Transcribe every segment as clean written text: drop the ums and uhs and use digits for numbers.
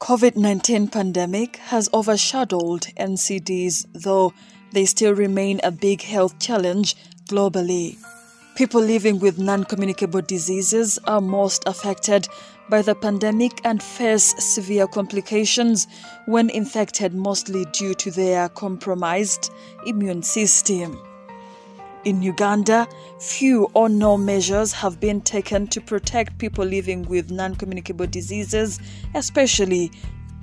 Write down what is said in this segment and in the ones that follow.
COVID-19 pandemic has overshadowed NCDs, though they still remain a big health challenge globally. People living with non-communicable diseases are most affected by the pandemic and face severe complications when infected, mostly due to their compromised immune system. In Uganda, few or no measures have been taken to protect people living with non-communicable diseases,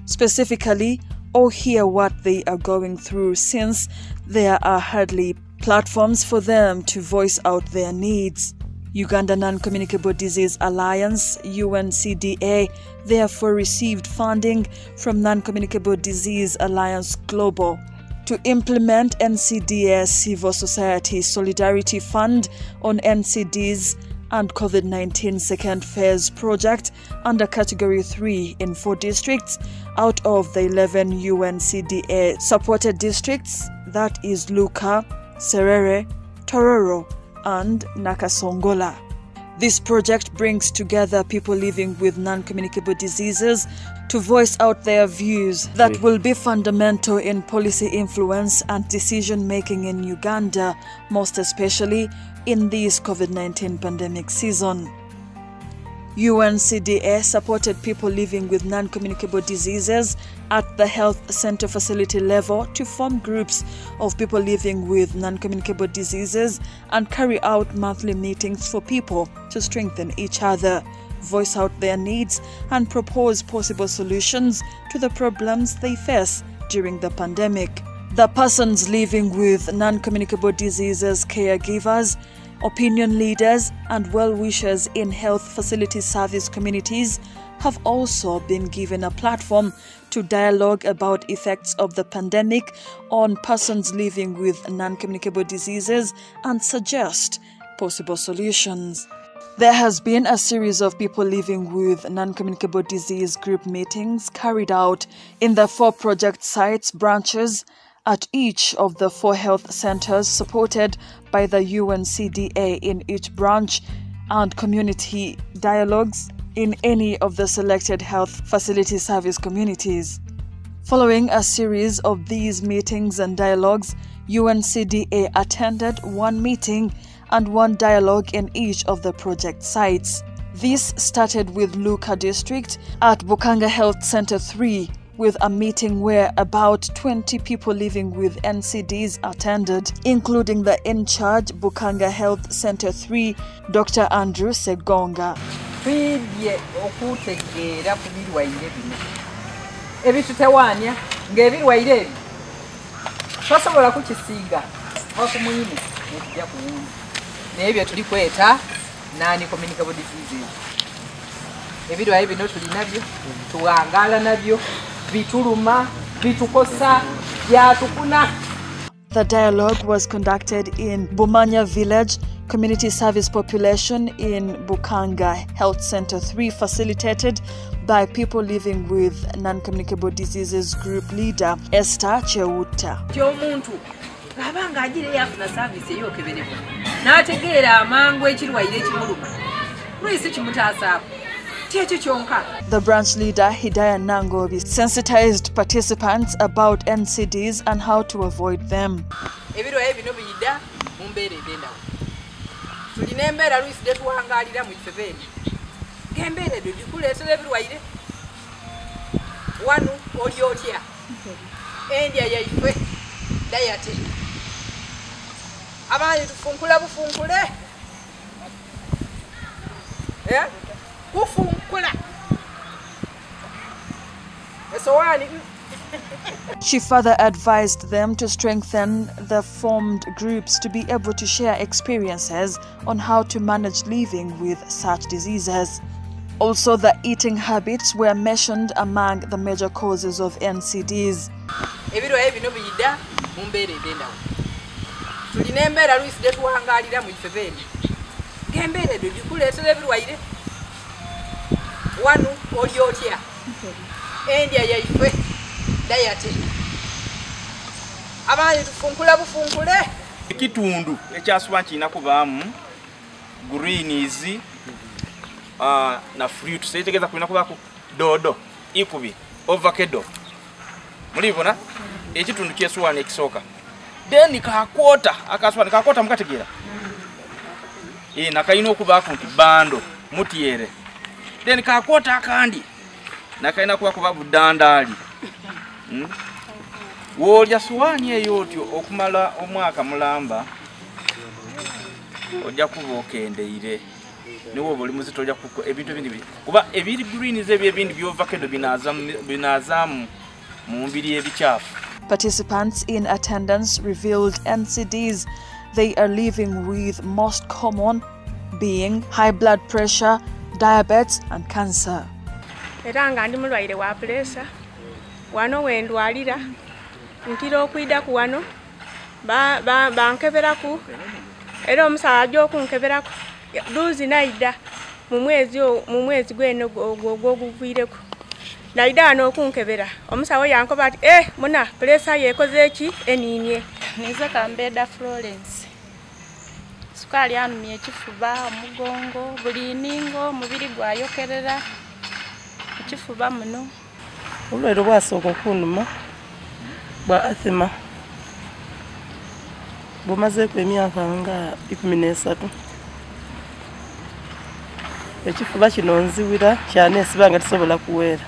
specifically, or hear what they are going through, since there are hardly platforms for them to voice out their needs. Uganda Non-Communicable Disease Alliance, NCDA, therefore received funding from Non-Communicable Disease Alliance Global to implement NCDA Civil Society Solidarity Fund on NCDs and COVID-19 second phase project under Category 3 in 4 districts out of the 11 NCDA supported districts, that is LUUKA, SERERE, TORORO, and NAKASONGOLA. This project brings together people living with non-communicable diseases to voice out their views that will be fundamental in policy influence and decision-making in Uganda, most especially in this COVID-19 pandemic season. NCDA supported people living with non-communicable diseases at the health center facility level to form groups of people living with non-communicable diseases and carry out monthly meetings for people to strengthen each other, voice out their needs, and propose possible solutions to the problems they face during the pandemic. The persons living with non-communicable diseases, caregivers, opinion leaders, and well-wishers in health facility service communities have also been given a platform to dialogue about effects of the pandemic on persons living with non-communicable diseases and suggest possible solutions. There has been a series of people living with non-communicable disease group meetings carried out in the 4 project sites branches at each of the 4 health centers supported by the NCDA in each branch, and community dialogues in any of the selected health facility service communities. Following a series of these meetings and dialogues, NCDA attended 1 meeting and 1 dialogue in each of the project sites. This started with LUUKA district at Bukanga Health Center 3, with a meeting where about 20 people living with NCDs attended, including the in-charge Bukanga Health Center 3, Dr. Andrew Segonga. The dialogue was conducted in Bumanya Village Community Service Population in Bukanga Health Center 3, facilitated by people living with non-communicable diseases group leader Esther Cheuta. The branch leader, Hidaya Nangobi, sensitized participants about NCDs and how to avoid them. She further advised them to strengthen the formed groups to be able to share experiences on how to manage living with such diseases. Also, the eating habits were mentioned among the major causes of NCDs. Kitundu ekyaswa kina kubaamu greens na fruit setegeza kulina kubako dodo ikubi ovacado mulibona ekitundu kyesuwaani ekisooka then kakwota akaswani kakwota mukategeera nakalina okubaako nti bando mutyere then kakwota akandi nakalina kuba budandaali woolya suwaani eyo otyo okumala omwaka mulamba ojja kuba okendeire niwo oba oli muzito ojja ebintu ebindi kuba ebiri greens ebyo ebindi byovacado binazaamu mu mubiri ebikyafu. Participants in attendance revealed NCDs they are living with, most common being high blood pressure, diabetes and cancer. Era nga ndi mulwaire wa pressure wano wendwalira ntira okwida ku wano bankeberaku era omusaaja okunkeberaku duzi naida mu mwezi gweno ogwoguvuyireko naida ano okunkebera omusawo yankoba ati muna pressure yekoze eki eninie nize Kambeda Florence sukali anumye ekifuba omugongo buli ningo mubiri gwayokerera ekifuba muno olwero bwasooka okunuma bwa asthma bumazeeko emyaka nga 13 ekifuba kino nziwira kyaneesiba nga tisobola kuweera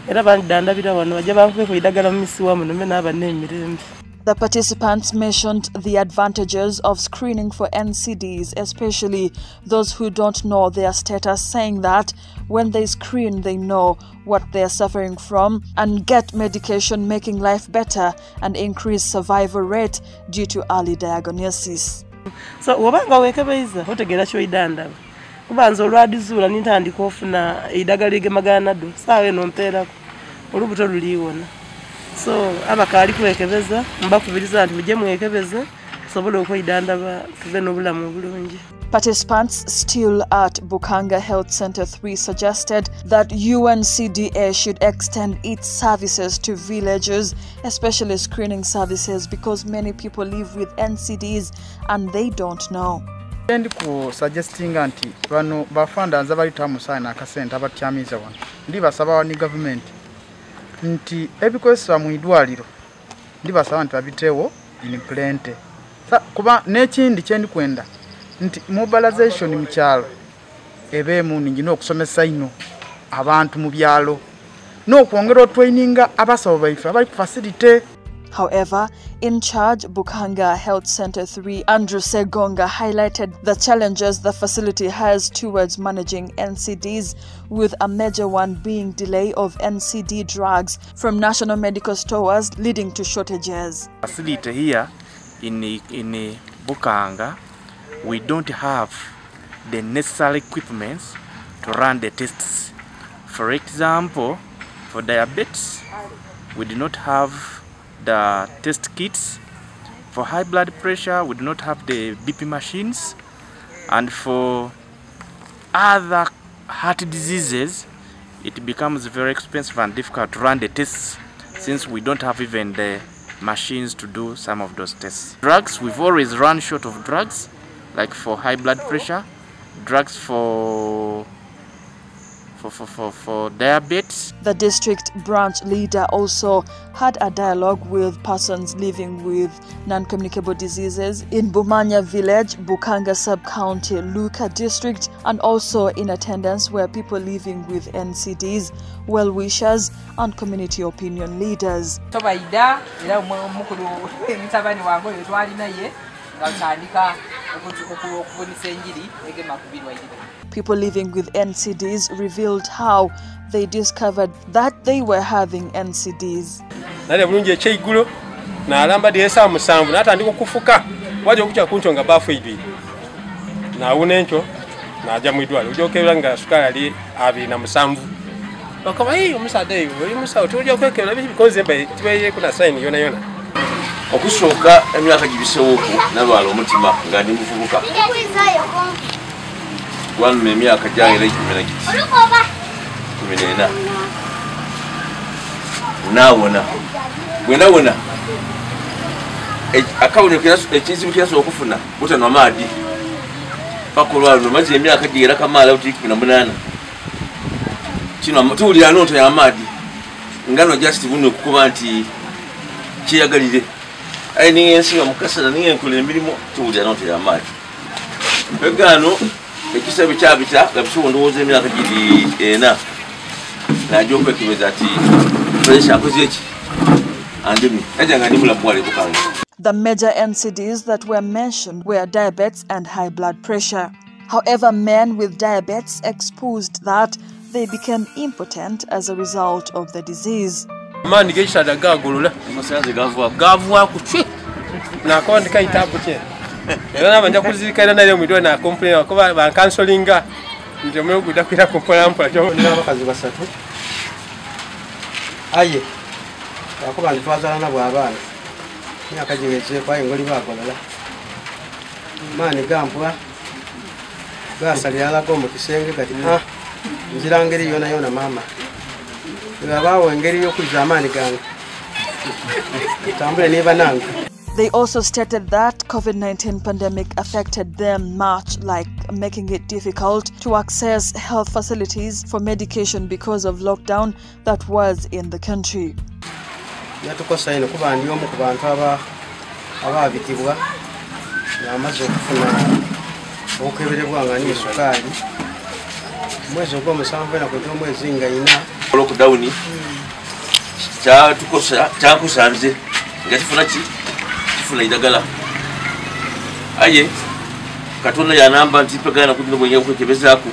era bandandabira wano bajja bankubeeko idagala mu misiwa muno mbe naaba n'emirembe. The participants mentioned the advantages of screening for NCDs, especially those who don't know their status, saying that when they screen, they know what they are suffering from and get medication, making life better and increase survival rate due to early diagnosis. So, wabanga wekebeiza otegera kyoidandaba kubanza olwadizuula nintandika ofuna eidagala egemagana do saawe nompeerako olubuto luliwona. So abakali kwekebeza mbakubiriza nti mujje mwekebeze tusobole okwidandaba tuve n'obulamu obulungi. Participants still at Bukanga Health Center 3 suggested that NCDA should extend its services to villages, especially screening services, because many people live with NCDs and they don't know. Ndi ku suggesting anti bano bafandanza bali tamusana nakasente abatyamiza wano ndi basaba wani government nti ebikozesebwa mu idwaliro ndi basaba nti babiteewo in plente kuba n'ekindi kyendi kwenda nti mobilization mu kyalo ebeemu ningi n'okusomesa ino abantu mu byalo n'okwongera otraininga abasawo baife abali ku facility. However, in charge Bukanga Health Center 3, Andrew Segonga highlighted the challenges the facility has towards managing NCDs, with a major one being delay of NCD drugs from national medical stores, leading to shortages. Facility here in Bukanga, we don't have the necessary equipment to run the tests. For example, for diabetes, we do not have the test kits. For high blood pressure, we do not have the BP machines, and for other heart diseases, it becomes very expensive and difficult to run the tests since we don't have even the machines to do some of those tests. Drugs, we've always run short of drugs, like for high blood pressure, drugs for diabetes. The district branch leader also had a dialogue with persons living with non-communicable diseases in Bumanya village, Bukanga sub-county, LUUKA district, and also in attendance were people living with NCDs, well-wishers and community opinion leaders. People living with NCDs revealed how they discovered that they were having NCDs. Okusooka emyaka gibisewoku nalwala omutima nga ndi muvubuka wanuma emyaka gyayera 14 nawona bwenawona akabonero ekizibu kyasobola okufuna butanwa maadi paka olwalwo maze emyaka gyera kamaala uti 18 kino tuwulira nonto y'amaadi ngano just buno kuba nti kiyagalire ai ni ensi nga mukasana ni enkole emirimu tuwulira noti ya maji egano ekisabe kyabita gabiso ndowooza emyaka giri ena najja okwekebeza ati pressure akoze eki andemi ajanga ndi mulamu wale bukanga. The major NCDs that were mentioned were diabetes and high blood pressure. However, men with diabetes exposed that they became impotent as a result of the disease. Man geisha gagulula amasanze gavwa kuchwe na kondi kaitabu che era banja kuzirikana nayo mwidwe na complain ko ba cancelinga ndio mwe kuda kwira kompola mpala cyo ni abakazi basatu aye bakuba ntwazana nabo abana myaka jigeje kwa ingoli bakolala mani gampwa gasalira ko mu kisenge kati nzirangeri yona mama They also stated that COVID-19 pandemic affected them much, like making it difficult to access health facilities for medication because of lockdown that was in the country. Lockdown kyakusanze nga kifuna idagala aye Katonda yanamba nti pegana kudino bwenye okwekebezaako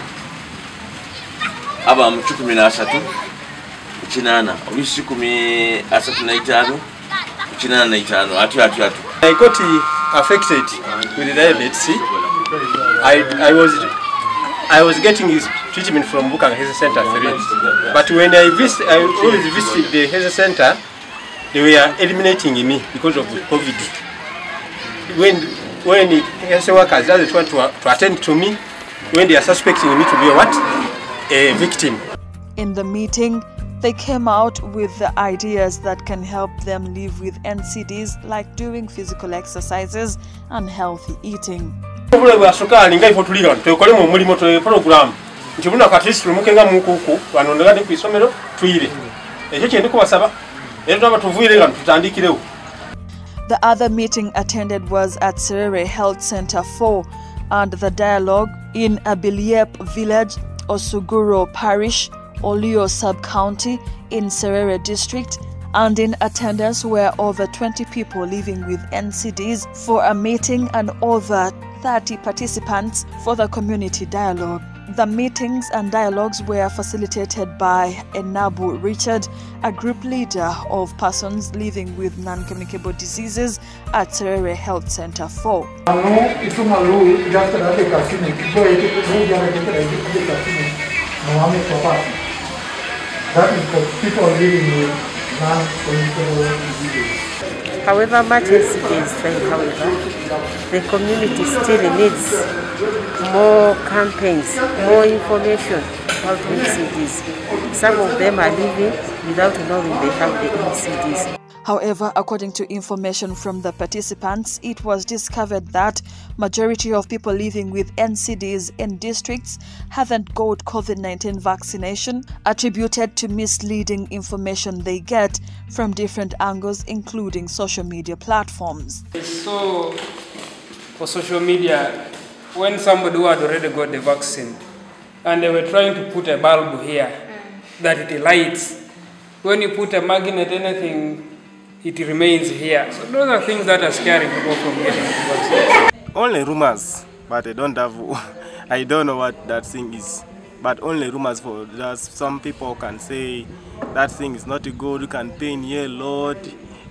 aba mu 13 kinana obisi 35 kinana atu I got affected with diabetes. I was getting his treatment from Bukang Health Center 3. But when I always visited the health center, they were eliminating me because of COVID. When the health workers doesn't want to attend to me, when they are suspecting me to be a victim. In the meeting, they came out with the ideas that can help them live with NCDs, like doing physical exercises and healthy eating. The other meeting attended was at SERERE Health Center 4 and the dialogue in Abiliep Village, Osuguro Parish, Olio Sub-County in SERERE District, and in attendance were over 20 people living with NCDs for a meeting and over 30 participants for the community dialogue. The meetings and dialogues were facilitated by Enabu Richard, a group leader of persons living with non-communicable diseases at SERERE Health Center 4. That is for people living with non-communicable diseases. However much NCD is trying, the community still needs more campaigns, more information about NCDs. Some of them are living without knowing they have the NCDs. However, according to information from the participants, it was discovered that majority of people living with NCDs in districts haven't got COVID-19 vaccination, attributed to misleading information they get from different angles, including social media platforms. So, for social media, when somebody who had already got the vaccine, and they were trying to put a bulb here, that it lights. When you put a magnet, anything, it remains here. So those are things that are scaring people from getting the vaccine. Only rumors, but I don't know what that thing is. But only rumors for that. Some people can say that thing is not good, you can pay a lot.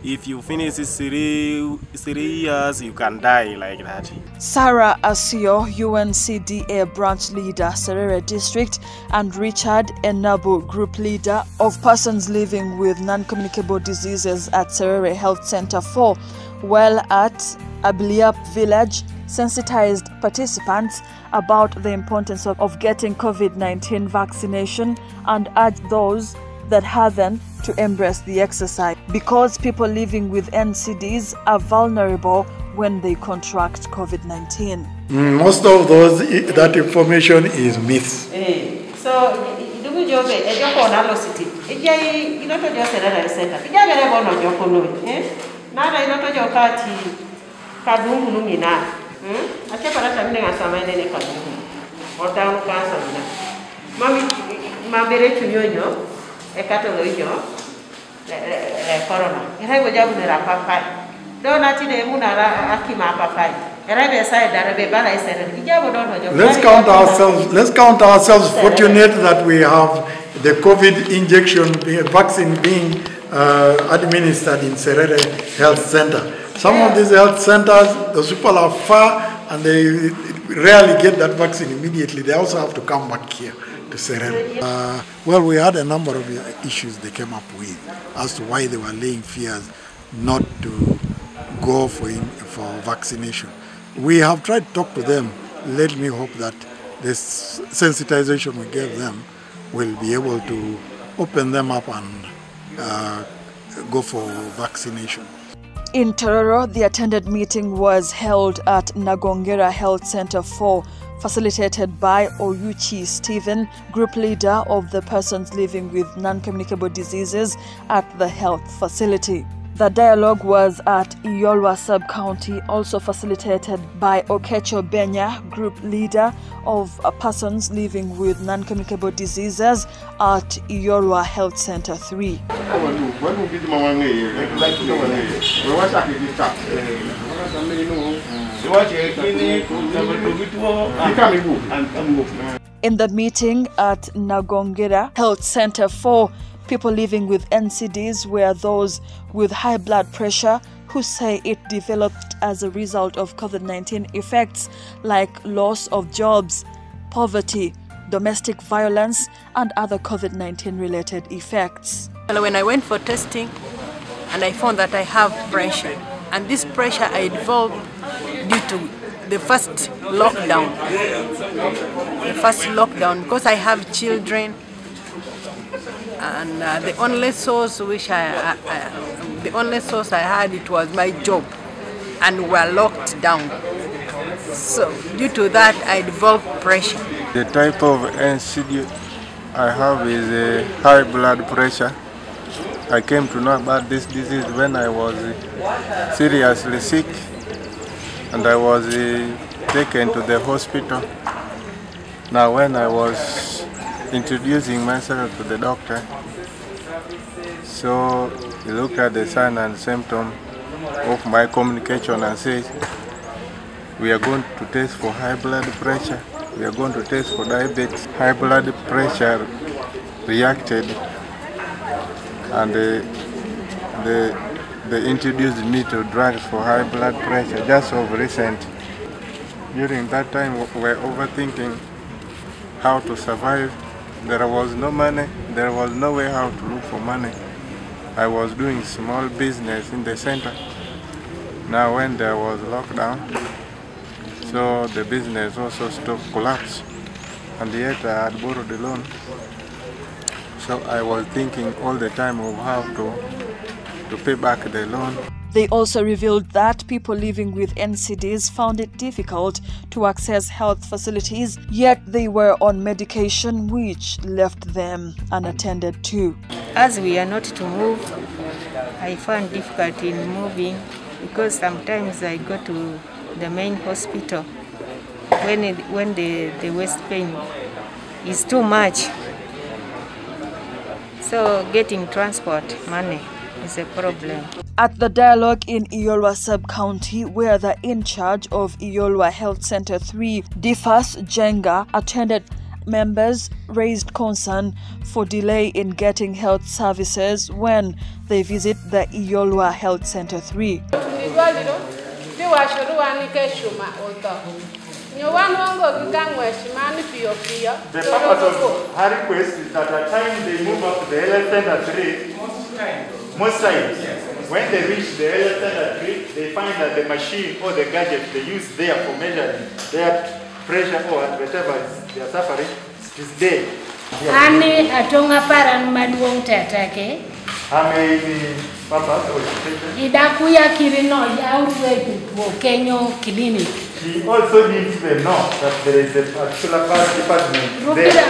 If you finish 3 years, you can die like that. Sarah Asio, UNCDA branch leader, SERERE District, and Richard Enabu, group leader of persons living with non-communicable diseases at SERERE Health Center 4, while at Abiliep Village, sensitized participants about the importance of getting COVID-19 vaccination and urged those that haven't to embrace the exercise, because people living with NCDs are vulnerable when they contract COVID-19. Most of that information is myths. So, Ijai inoto jo Serere Center. Ijai bere bono jo kono. Nada inoto jo kati kadungu numina. Acha para tamine ngasama nene kadungu. Ota ukasa mina. Mami mabere tunyonyo ekato loyo corona. Era go jabu nera papai. Dona tine munara akima papai. Let's count ourselves fortunate that we have the COVID injection vaccine being administered in Serere Health Center. Some of these health centers, those people are far and they rarely get that vaccine immediately. They also have to come back here to Serere. Well, we had a number of issues they came up with as to why they were laying fears not to go for vaccination. We have tried to talk to them. Let me hope that this sensitization we gave them will be able to open them up and go for vaccination. In Torororo, the attended meeting was held at Nagongera Health Center 4, facilitated by Oyuchi Stephen, group leader of the persons living with non-communicable diseases at the health facility. The dialogue was at Iyolwa sub-county, also facilitated by Okecho Benya, group leader of persons living with non-communicable diseases at Iyolwa Health Center 3. In the meeting at Nagongera Health Center 4, people living with NCDs were those with high blood pressure who say it developed as a result of COVID-19 effects like loss of jobs, poverty, domestic violence, and other COVID-19 related effects. When I went for testing and I found that I have pressure, and this pressure I developed due to the first lockdown. Because I have children, and the only source I had, it was my job, and we're locked down. So due to that, I developed pressure. The type of NCD I have is a high blood pressure. I came to know about this disease when I was seriously sick, and I was taken to the hospital. Now when I was introducing myself to the doctor, so he looked at the sign and symptom of my communication and said, we are going to test for high blood pressure, we are going to test for diabetes. High blood pressure reacted, and they introduced me to drugs for high blood pressure just of recent. During that time we were overthinking how to survive. There was no money, there was no way how to look for money. I was doing small business in the center. Now when there was lockdown, so the business also collapsed, and yet I had borrowed a loan. So I was thinking all the time of how to pay back the loan. They also revealed that people living with NCDs found it difficult to access health facilities, yet they were on medication which left them unattended to. As we are not to move, I find difficulty in moving because sometimes I go to the main hospital when the waist pain is too much. So getting transport money is a problem. At the dialogue in Iyolwa sub-county, where the in-charge of Iyolwa Health Center 3, Difas Jenga, attended, members raised concern for delay in getting health services when they visit the Iyolwa Health Center 3. The purpose of her request is that at the time they move up to the health center 3, most times, when they reach the health center 3, they find that the machine or the gadget they use there for measuring their pressure or whatever they are suffering is there. Ani atonga paran maduong tatake. Idakuya kirino yaurwe Kenyo clinic. She also needs to know that there is a particular department there.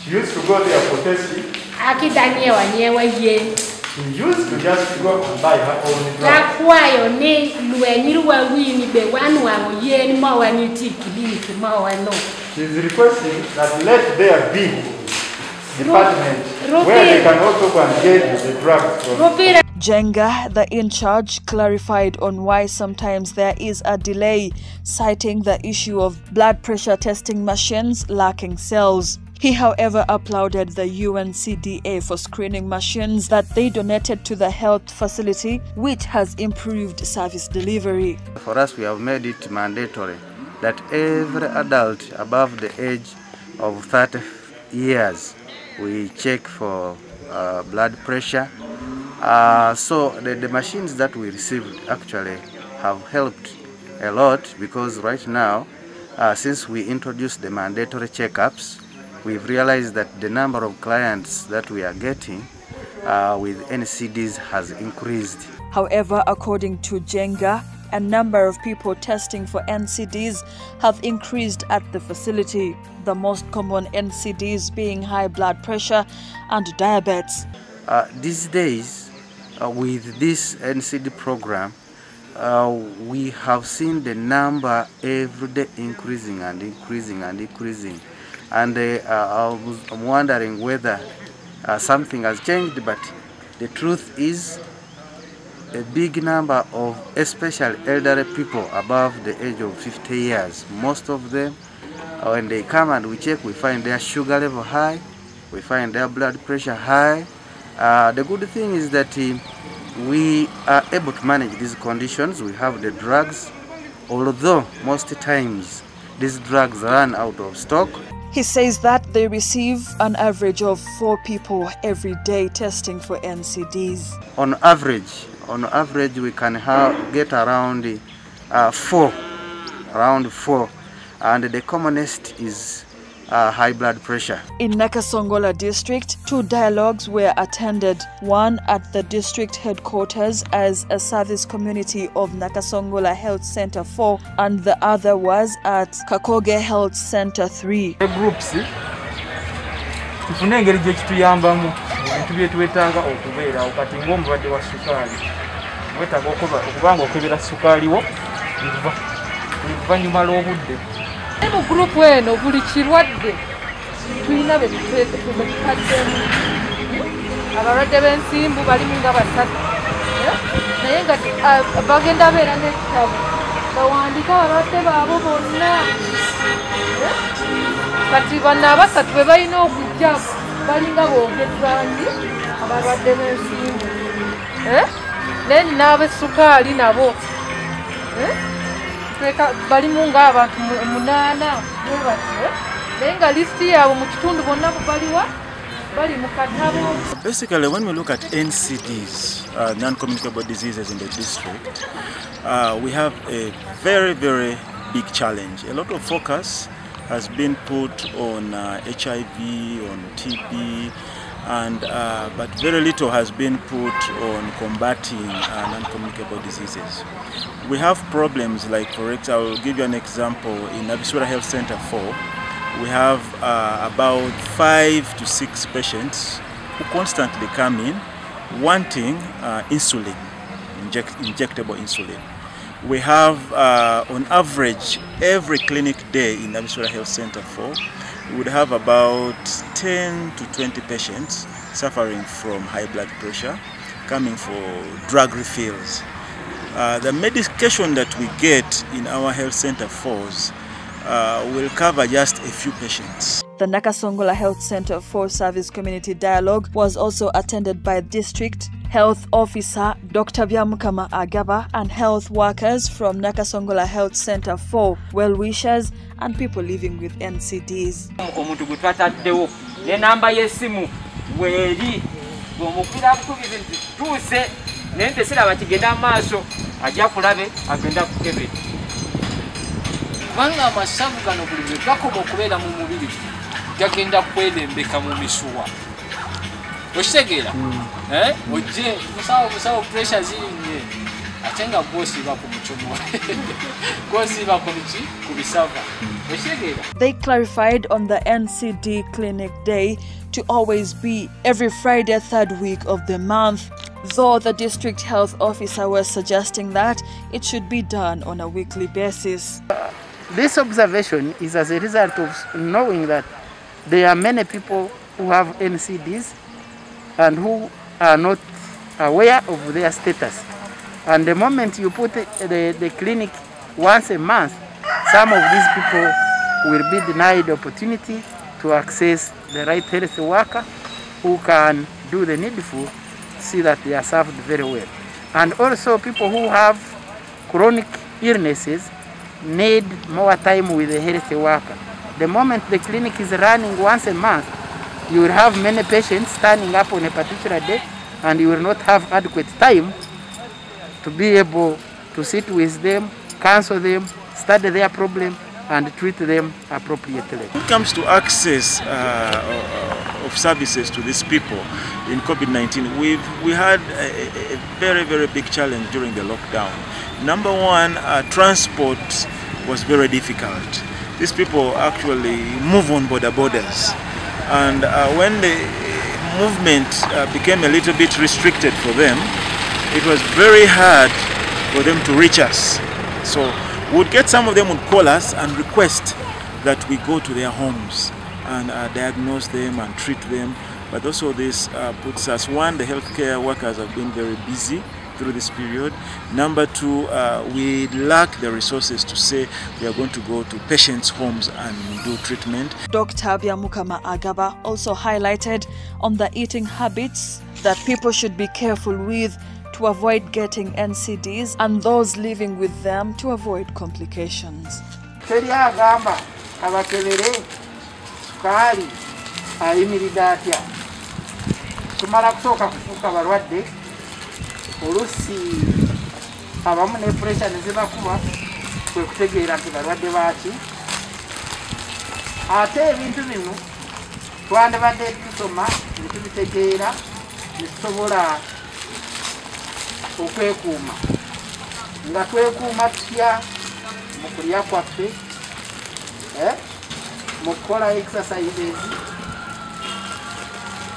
She used to go there for testing. She used to just go and buy her own drugs. She's requesting that let there be department where they can also go and get the drugs from. Jenga, the in-charge, clarified on why sometimes there is a delay, citing the issue of blood pressure testing machines lacking cells. He, however, applauded the NCDA for screening machines that they donated to the health facility, which has improved service delivery. For us, we have made it mandatory that every adult above the age of 30 years, we check for blood pressure. So the machines that we received actually have helped a lot, because right now, since we introduced the mandatory checkups, we've realized that the number of clients that we are getting with NCDs has increased. However, according to Jenga, a number of people testing for NCDs have increased at the facility, the most common NCDs being high blood pressure and diabetes. These days, with this NCD program, we have seen the number every day increasing and increasing and increasing. And I'm wondering whether something has changed, but the truth is a big number of especially elderly people above the age of 50 years. Most of them, when they come and we check, we find their sugar level high, we find their blood pressure high. The good thing is that we are able to manage these conditions. We have the drugs, although most times these drugs run out of stock. He says that they receive an average of 4 people every day testing for NCDs. On average we can get around 4, and the commonest is high blood pressure. In NAKASONGOLA district, 2 dialogues were attended, one at the district headquarters as a service community of NAKASONGOLA Health Center 4, and the other was at Kakoge Health Center 3. Groups tufune engeri gye kituyambamu ebintu bye twetaaga okubeera okati ng'omulwadde wa sukaali wetaaga okubanga okebera sukaali wo oluvannyuma lw'obudde. Mu group eno buli kirwadde tulina be tukaddemu. Abalwadde b'ensimbu balimu nga 3, naye nga bagenda beera n'ekitabo bawandiika abalwadde baabo bonna. Kati bano 3 be balina okujja balinga boogezzaandi abalwadde b'ensimbu naye n'abesukaali nabo balimu nga abantu 8 naye nga listi yaabwe mu kitundu bonna baliwa bali mu katabo. Basically, when we look at NCDs, non-communicable diseases in the district, we have a very, very big challenge. A lot of focus has been put on HIV, on TB, and but very little has been put on combating non-communicable diseases. We have problems like, for example, I'll give you an example. In Abisura Health Center 4, we have about 5 to 6 patients who constantly come in wanting insulin, injectable insulin. We have, on average, every clinic day in Abisura Health Center 4, we would have about 10 to 20 patients suffering from high blood pressure, coming for drug refills. The medication that we get in our health center 4s will cover just a few patients. The NAKASONGOLA Health Center 4 Service Community Dialogue was also attended by District Health Officer Dr. Byamukama Agaba and health workers from NAKASONGOLA Health Center 4, well-wishers and people living with NCDs. Omuntu gwe twataddewo ne namba y'essimu weeri bw'omukira butubize nti tuuse naye nte siraba kigenda amaaso ajja kulabe agenda kukebera. Kubanga amasavu gano buli lwe gakoma okubeera mu mubiri gagenda kwelembeka mu misuwa. Okitegeera? Ojje musawo pressure zirinye atenga gwosiba ku muchomo gwosiba ku biki ku bisava oshegera. They clarified on the NCD clinic day to always be every Friday 3rd week of the month, though the district health officer was suggesting that it should be done on a weekly basis. This observation is as a result of knowing that there are many people who have NCDs and who are not aware of their status. And the moment you put the clinic once a month, some of these people will be denied the opportunity to access the right health worker who can do the needful to see that they are served very well. And also people who have chronic illnesses need more time with the health worker. The moment the clinic is running once a month, you will have many patients standing up on a particular day and you will not have adequate time to be able to sit with them, counsel them, study their problem and treat them appropriately. When it comes to access of services to these people in COVID-19, we had a very, very big challenge during the lockdown. Number one, transport was very difficult. These people actually move on borders. And when the movement became a little bit restricted for them, it was very hard for them to reach us. So we'd get some of them would call us and request that we go to their homes and diagnose them and treat them. But also this puts us, one, the healthcare workers have been very busy through this period. Number two, we lack the resources to say we are going to go to patients' homes and do treatment. Dr. Byamukama Agaba also highlighted on the eating habits that people should be careful with to avoid getting NCDs and those living with them to avoid complications. Olusi abamu ne pressure nezibakuba kwe kutegeera nti balwadde baaki ate ebintu bino twandibadde tusoma netubitegeera netusobola okwekuuma nga twekuuma tutya mu kulya kwaffe mu kukola exercises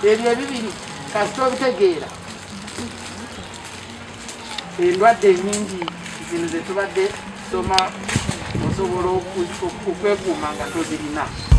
ebyo ebibiri kasita obitegeera endwadde nyingi zino zetubadde soma osobola okwekuuma nga tozirina.